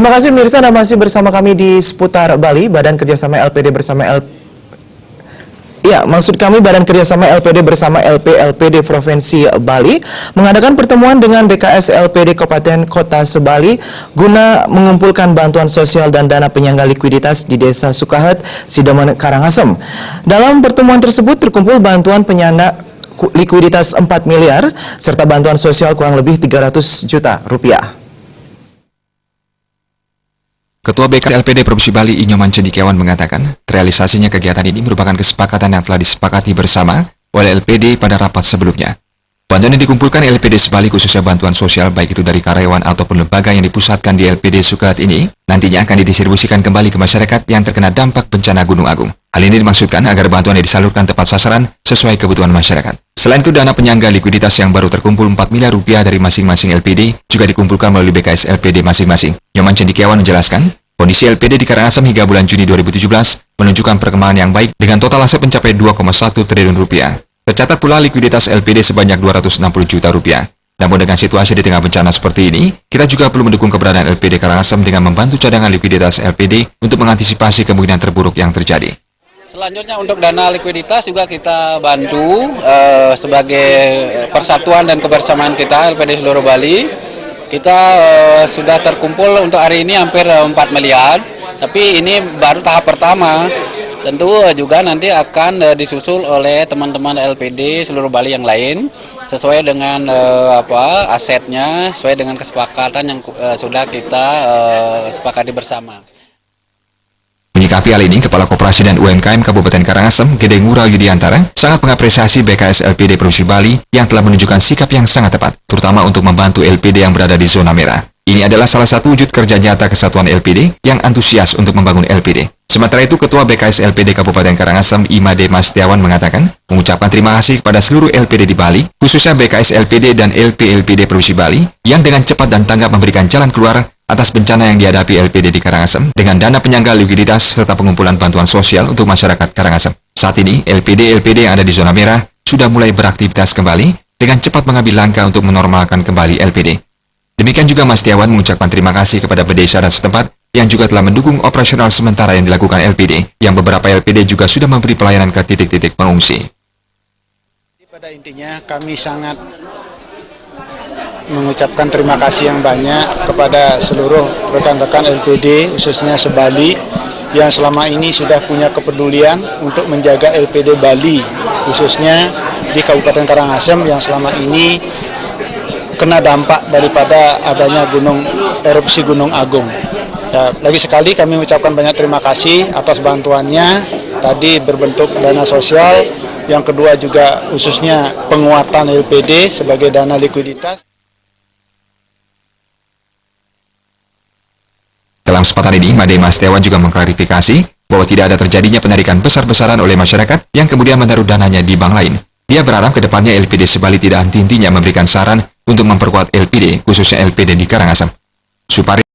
Terima kasih pemirsa, Anda masih bersama kami di Seputar Bali. Badan Kerjasama LPD bersama Badan Kerjasama LPD bersama LPD Provinsi Bali mengadakan pertemuan dengan BKS LPD Kabupaten Kota Sebali guna mengumpulkan bantuan sosial dan dana penyangga likuiditas di Desa Sukahet, Sidaman, Karangasem. Dalam pertemuan tersebut terkumpul bantuan penyangga likuiditas 4 miliar serta bantuan sosial kurang lebih 300 juta rupiah. Ketua BKS LPD Provinsi Bali Inyoman Cendikiawan mengatakan, realisasinya kegiatan ini merupakan kesepakatan yang telah disepakati bersama oleh LPD pada rapat sebelumnya. Bantuan yang dikumpulkan LPD Sebali khususnya bantuan sosial baik itu dari karyawan ataupun lembaga yang dipusatkan di LPD Sukahet ini nantinya akan didistribusikan kembali ke masyarakat yang terkena dampak bencana Gunung Agung. Hal ini dimaksudkan agar bantuan yang disalurkan tepat sasaran sesuai kebutuhan masyarakat. Selain itu, dana penyangga likuiditas yang baru terkumpul 4 miliar rupiah dari masing-masing LPD juga dikumpulkan melalui BKS LPD masing-masing. Nyoman Cendikiawan menjelaskan, kondisi LPD di Karangasem hingga bulan Juni 2017 menunjukkan perkembangan yang baik dengan total aset mencapai 2,1 triliun rupiah. Tercatat pula likuiditas LPD sebanyak 260 juta rupiah. Namun dengan situasi di tengah bencana seperti ini, kita juga perlu mendukung keberadaan LPD Karangasem dengan membantu cadangan likuiditas LPD untuk mengantisipasi kemungkinan terburuk yang terjadi. Selanjutnya untuk dana likuiditas juga kita bantu sebagai persatuan dan kebersamaan kita LPD seluruh Bali. Kita sudah terkumpul untuk hari ini hampir 4 miliar, tapi ini baru tahap pertama. Tentu juga nanti akan disusul oleh teman-teman LPD seluruh Bali yang lain sesuai dengan asetnya, sesuai dengan kesepakatan yang sudah kita sepakati bersama. Menyikapi hal ini, Kepala Koperasi dan UMKM Kabupaten Karangasem, Gede Ngurah Yudiantara, sangat mengapresiasi BKS LPD Provinsi Bali yang telah menunjukkan sikap yang sangat tepat, terutama untuk membantu LPD yang berada di zona merah. Ini adalah salah satu wujud kerja nyata kesatuan LPD yang antusias untuk membangun LPD. Sementara itu, Ketua BKS LPD Kabupaten Karangasem, Imade Mastiawan mengatakan, mengucapkan terima kasih kepada seluruh LPD di Bali, khususnya BKS LPD dan LPD Provinsi Bali, yang dengan cepat dan tanggap memberikan jalan keluar atas bencana yang dihadapi LPD di Karangasem dengan dana penyangga likuiditas serta pengumpulan bantuan sosial untuk masyarakat Karangasem. Saat ini, LPD yang ada di zona merah sudah mulai beraktivitas kembali dengan cepat mengambil langkah untuk menormalkan kembali LPD. Demikian juga Mas Tiawan mengucapkan terima kasih kepada desa dan setempat yang juga telah mendukung operasional sementara yang dilakukan LPD, yang beberapa LPD juga sudah memberi pelayanan ke titik-titik pengungsi. Pada intinya kami sangat mengucapkan terima kasih yang banyak kepada seluruh rekan-rekan LPD khususnya Sebali yang selama ini sudah punya kepedulian untuk menjaga LPD Bali khususnya di Kabupaten Karangasem yang selama ini kena dampak daripada adanya erupsi Gunung Agung. Ya, lagi sekali kami mengucapkan banyak terima kasih atas bantuannya tadi berbentuk dana sosial, yang kedua juga khususnya penguatan LPD sebagai dana likuiditas. Dalam kesempatan ini, Made Mastiawan juga mengklarifikasi bahwa tidak ada terjadinya penarikan besar-besaran oleh masyarakat yang kemudian menaruh dananya di bank lain. Dia berharap ke depannya LPD Sebali tidak henti-hentinya memberikan saran untuk memperkuat LPD, khususnya LPD di Karangasem. Supari